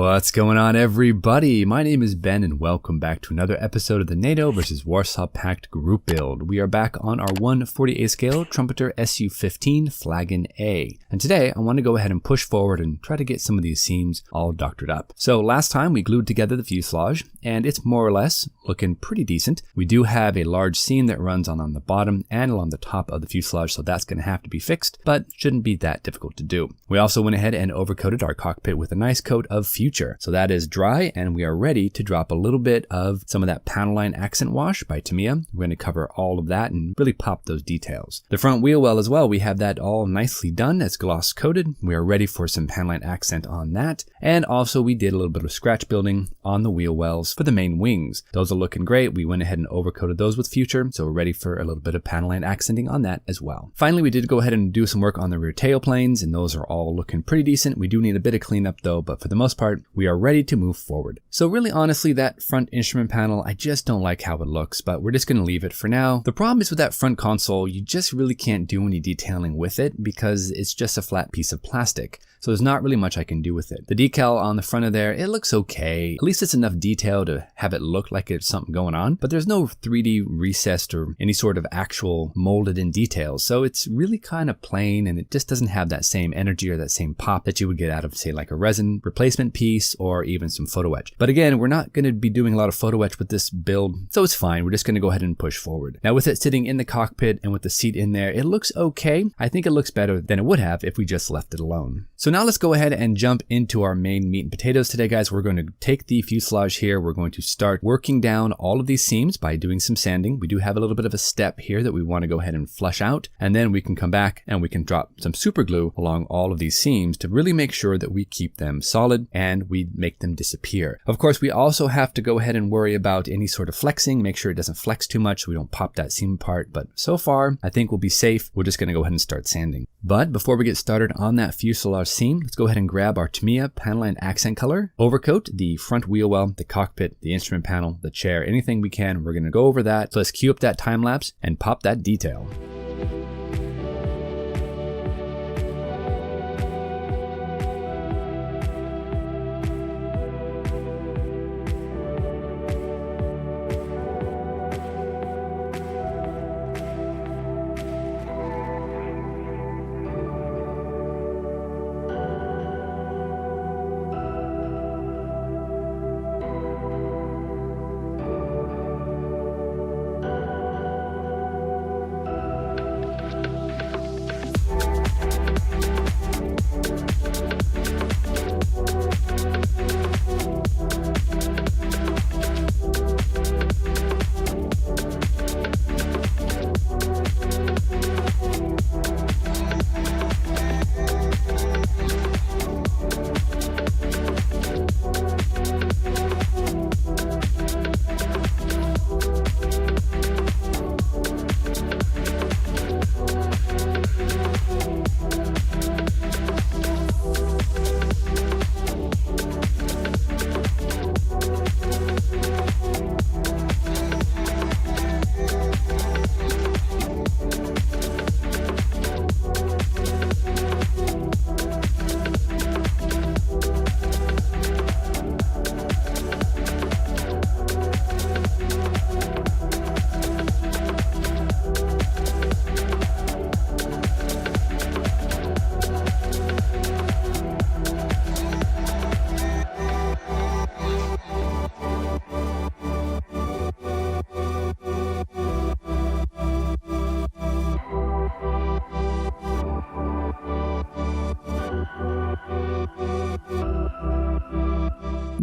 What's going on, everybody? My name is Ben and welcome back to another episode of the NATO versus Warsaw Pact group build. We are back on our 1/48 scale trumpeter Su-15 Flagon-A. And today I want to go ahead and push forward and try to get some of these seams all doctored up. So last time we glued together the fuselage and it's more or less looking pretty decent. We do have a large seam that runs on the bottom and along the top of the fuselage, so that's going to have to be fixed, but shouldn't be that difficult to do. We also went ahead and overcoated our cockpit with a nice coat of Future. So that is dry and we are ready to drop a little bit of some of that panel line accent wash by Tamiya. We're going to cover all of that and really pop those details. The front wheel well as well, we have that all nicely done. It's gloss coated. We are ready for some panel line accent on that. And also we did a little bit of scratch building on the wheel wells for the main wings. Those are looking great. We went ahead and overcoated those with Future. So we're ready for a little bit of panel line accenting on that as well. Finally, we did go ahead and do some work on the rear tail planes and those are all looking pretty decent. We do need a bit of cleanup though, but for the most part, we are ready to move forward. So really honestly, that front instrument panel, I just don't like how it looks, but we're just going to leave it for now. The problem is with that front console, you just really can't do any detailing with it because it's just a flat piece of plastic. So there's not really much I can do with it. The decal on the front of there, it looks okay. At least it's enough detail to have it look like there's something going on, but there's no 3D recessed or any sort of actual molded in details. So it's really kind of plain and it just doesn't have that same energy or that same pop that you would get out of, say, like a resin replacement piece or even some photo etch. But again, we're not going to be doing a lot of photo etch with this build, so it's fine. We're just going to go ahead and push forward. Now with it sitting in the cockpit and with the seat in there, it looks okay. I think it looks better than it would have if we just left it alone. So now let's go ahead and jump into our main meat and potatoes today, guys. We're going to take the fuselage here. We're going to start working down all of these seams by doing some sanding. We do have a little bit of a step here that we want to go ahead and flush out, and then we can come back and we can drop some super glue along all of these seams to really make sure that we keep them solid and we make them disappear. Of course, we also have to go ahead and worry about any sort of flexing, make sure it doesn't flex too much so we don't pop that seam apart, but so far I think we'll be safe. We're just going to go ahead and start sanding. But before we get started on that fuselage seam, let's go ahead and grab our Tamiya Panel Line Accent color, overcoat the front wheel well, the cockpit, the instrument panel, the chair, anything we can. We're going to go over that. So let's cue up that time lapse and pop that detail.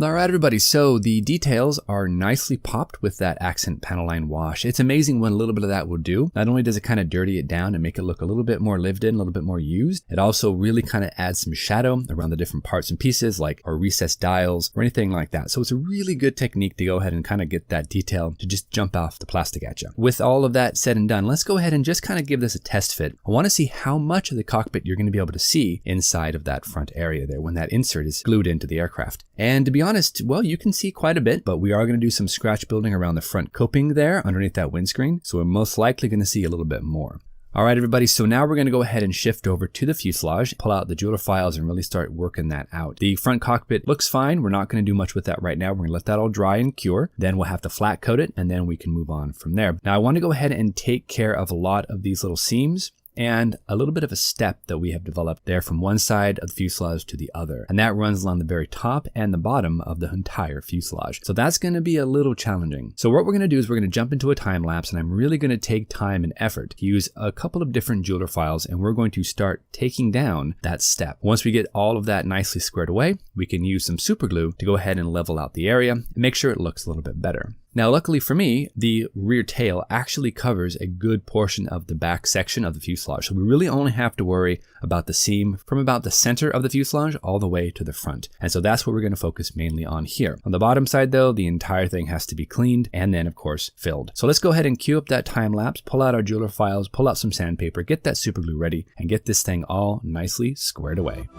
Alright everybody, so the details are nicely popped with that accent panel line wash. It's amazing what a little bit of that will do. Not only does it kind of dirty it down and make it look a little bit more lived in, a little bit more used, it also really kind of adds some shadow around the different parts and pieces like our recessed dials or anything like that. So it's a really good technique to go ahead and kind of get that detail to just jump off the plastic at you. With all of that said and done, let's go ahead and just kind of give this a test fit. I want to see how much of the cockpit you're going to be able to see inside of that front area there when that insert is glued into the aircraft. And to be honest, well, you can see quite a bit, but we are going to do some scratch building around the front coping there underneath that windscreen. So we're most likely going to see a little bit more. All right, everybody, so now we're going to go ahead and shift over to the fuselage, pull out the jeweler files and really start working that out. The front cockpit looks fine. We're not going to do much with that right now. We're going to let that all dry and cure. Then we'll have to flat coat it and then we can move on from there. Now I want to go ahead and take care of a lot of these little seams and a little bit of a step that we have developed there from one side of the fuselage to the other. And that runs along the very top and the bottom of the entire fuselage. So that's going to be a little challenging. So what we're going to do is we're going to jump into a time lapse, and I'm really going to take time and effort to use a couple of different jeweler files, and we're going to start taking down that step. Once we get all of that nicely squared away, we can use some super glue to go ahead and level out the area and make sure it looks a little bit better. Now, luckily for me, the rear tail actually covers a good portion of the back section of the fuselage. So we really only have to worry about the seam from about the center of the fuselage all the way to the front. And so that's what we're going to focus mainly on here. On the bottom side though, the entire thing has to be cleaned and then of course filled. So let's go ahead and cue up that time lapse, pull out our jeweler files, pull out some sandpaper, get that super glue ready and get this thing all nicely squared away.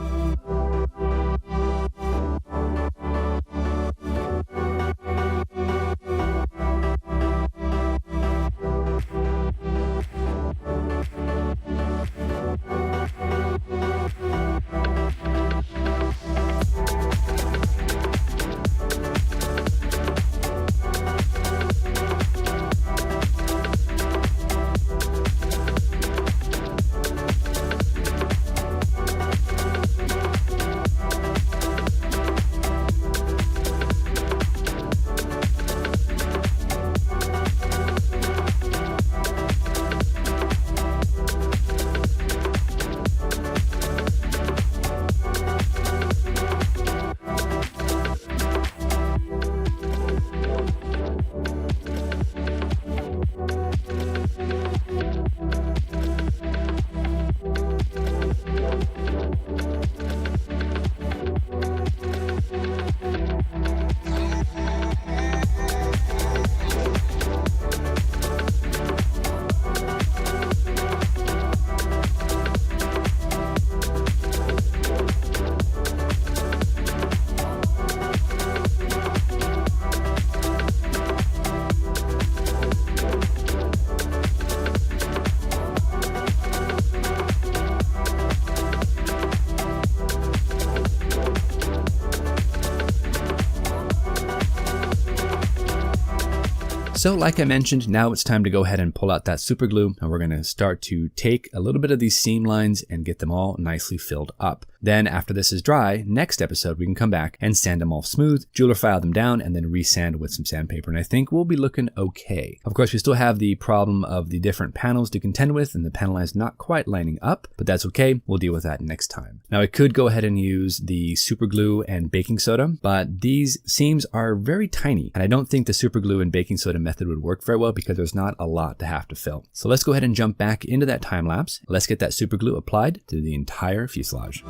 So like I mentioned, now it's time to go ahead and pull out that super glue, and we're going to start to take a little bit of these seam lines and get them all nicely filled up. Then after this is dry, next episode we can come back and sand them all smooth, jeweler file them down, and then resand with some sandpaper, and I think we'll be looking okay. Of course, we still have the problem of the different panels to contend with, and the panel line's not quite lining up, but that's okay. We'll deal with that next time. Now I could go ahead and use the super glue and baking soda, but these seams are very tiny, and I don't think the super glue and baking soda method would work very well because there's not a lot to have to fill. So let's go ahead and jump back into that time lapse. Let's get that super glue applied to the entire fuselage.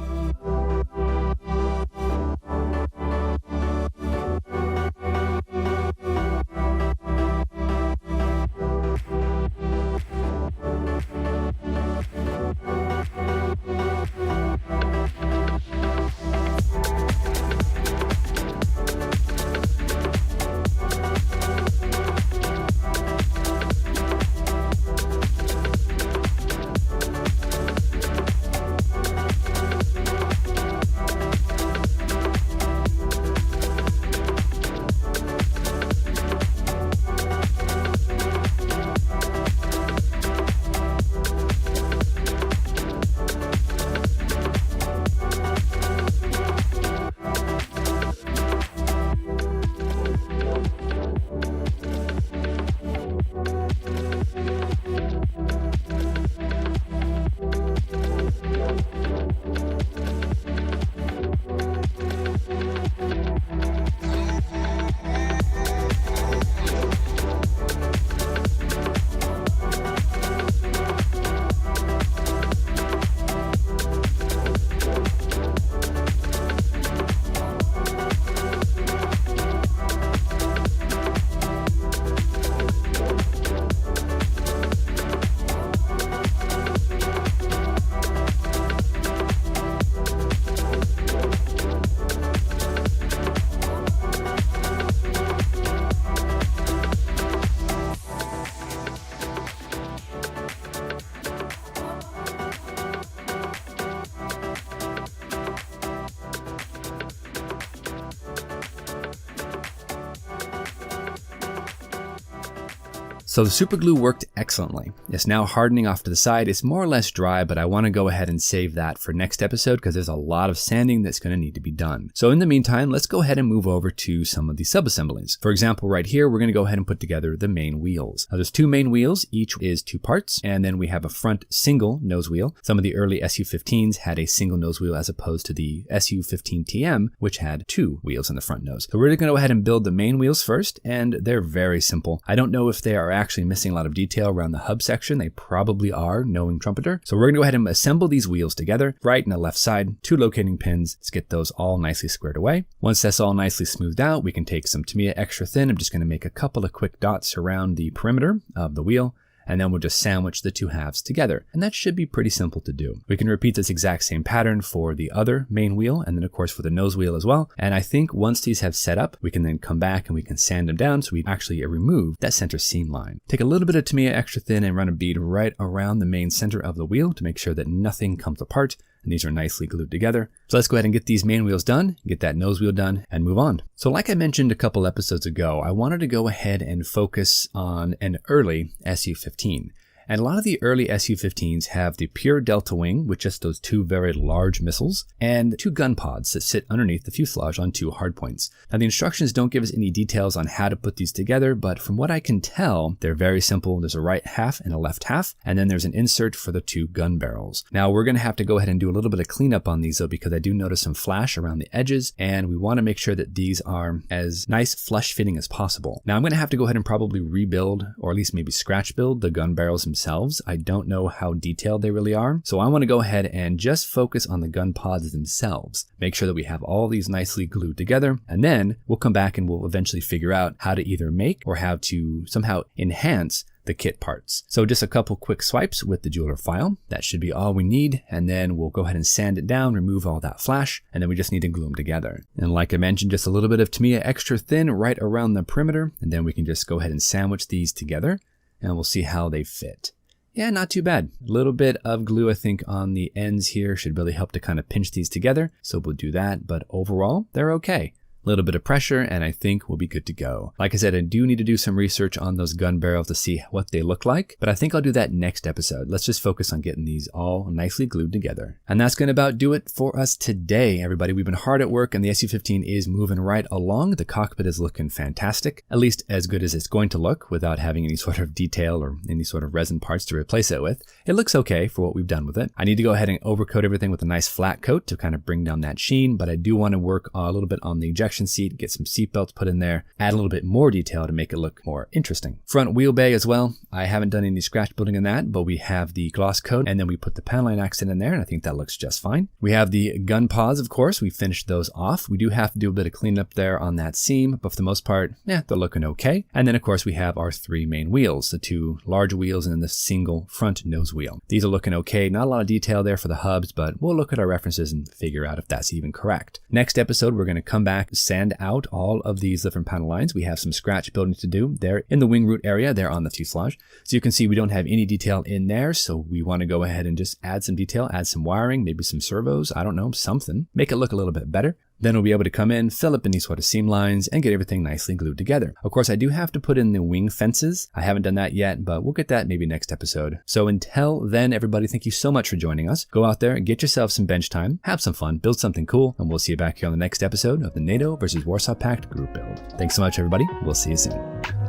So the super glue worked excellently. It's now hardening off to the side. It's more or less dry, but I want to go ahead and save that for next episode because there's a lot of sanding that's going to need to be done. So in the meantime, let's go ahead and move over to some of the sub-assemblies. For example, right here, we're going to go ahead and put together the main wheels. Now there's two main wheels, each is 2 parts, and then we have a front single nose wheel. Some of the early Su-15s had a single nose wheel as opposed to the Su-15TM, which had 2 wheels in the front nose. So we're going to go ahead and build the main wheels first, and they're very simple. I don't know if they are actually missing a lot of detail around the hub section. They probably are, knowing Trumpeter. So we're going to go ahead and assemble these wheels together, right and the left side, 2 locating pins. Let's get those all nicely squared away. Once that's all nicely smoothed out, we can take some Tamiya extra thin. I'm just going to make a couple of quick dots around the perimeter of the wheel, and then we'll just sandwich the 2 halves together. And that should be pretty simple to do. We can repeat this exact same pattern for the other main wheel, and then of course for the nose wheel as well. And I think once these have set up, we can then come back and we can sand them down so we actually remove that center seam line. Take a little bit of Tamiya extra thin and run a bead right around the main center of the wheel to make sure that nothing comes apart. And these are nicely glued together. So let's go ahead and get these main wheels done, get that nose wheel done, and move on. So like I mentioned a couple episodes ago, I wanted to go ahead and focus on an early Su-15. And a lot of the early Su-15s have the pure delta wing with just those 2 very large missiles and 2 gun pods that sit underneath the fuselage on 2 hardpoints. Now the instructions don't give us any details on how to put these together, but from what I can tell, they're very simple. There's a right half and a left half, and then there's an insert for the 2 gun barrels. Now we're going to have to go ahead and do a little bit of cleanup on these though, because I do notice some flash around the edges, and we want to make sure that these are as nice flush fitting as possible. Now I'm going to have to go ahead and probably rebuild, or at least maybe scratch build, the gun barrels themselves. I don't know how detailed they really are. So I want to go ahead and just focus on the gun pods themselves. Make sure that we have all these nicely glued together, and then we'll come back and we'll eventually figure out how to either make or how to somehow enhance the kit parts. So just a couple quick swipes with the jeweler file. That should be all we need. And then we'll go ahead and sand it down, remove all that flash, and then we just need to glue them together. And like I mentioned, just a little bit of Tamiya extra thin right around the perimeter. And then we can just go ahead and sandwich these together, and we'll see how they fit. Yeah, not too bad. A little bit of glue, I think, on the ends here should really help to kind of pinch these together. So we'll do that, but overall, they're okay. A little bit of pressure, and I think we'll be good to go. Like I said, I do need to do some research on those gun barrels to see what they look like, but I think I'll do that next episode. Let's just focus on getting these all nicely glued together. And that's going to about do it for us today, everybody. We've been hard at work, and the Su-15 is moving right along. The cockpit is looking fantastic, at least as good as it's going to look without having any sort of detail or any sort of resin parts to replace it with. It looks okay for what we've done with it. I need to go ahead and overcoat everything with a nice flat coat to kind of bring down that sheen, but I do want to work a little bit on the ejection seat, get some seat belts put in there, add a little bit more detail to make it look more interesting. Front wheel bay as well. I haven't done any scratch building in that, but we have the gloss coat, and then we put the panel line accent in there, and I think that looks just fine. We have the gun pods, of course. We finished those off. We do have to do a bit of cleanup there on that seam, but for the most part, they're looking okay. And then of course we have our 3 main wheels, the 2 large wheels and then the single front nose wheel. These are looking okay. Not a lot of detail there for the hubs, but we'll look at our references and figure out if that's even correct. Next episode, we're going to come back, sand out all of these different panel lines. We have some scratch building to do there in the wing root area there on the fuselage. So you can see we don't have any detail in there. So we want to go ahead and just add some detail, add some wiring, maybe some servos. I don't know, something. Make it look a little bit better. Then we'll be able to come in, fill up any sort of seam lines, and get everything nicely glued together. Of course, I do have to put in the wing fences. I haven't done that yet, but we'll get that maybe next episode. So until then, everybody, thank you so much for joining us. Go out there and get yourself some bench time, have some fun, build something cool, and we'll see you back here on the next episode of the NATO versus Warsaw Pact group build. Thanks so much, everybody. We'll see you soon.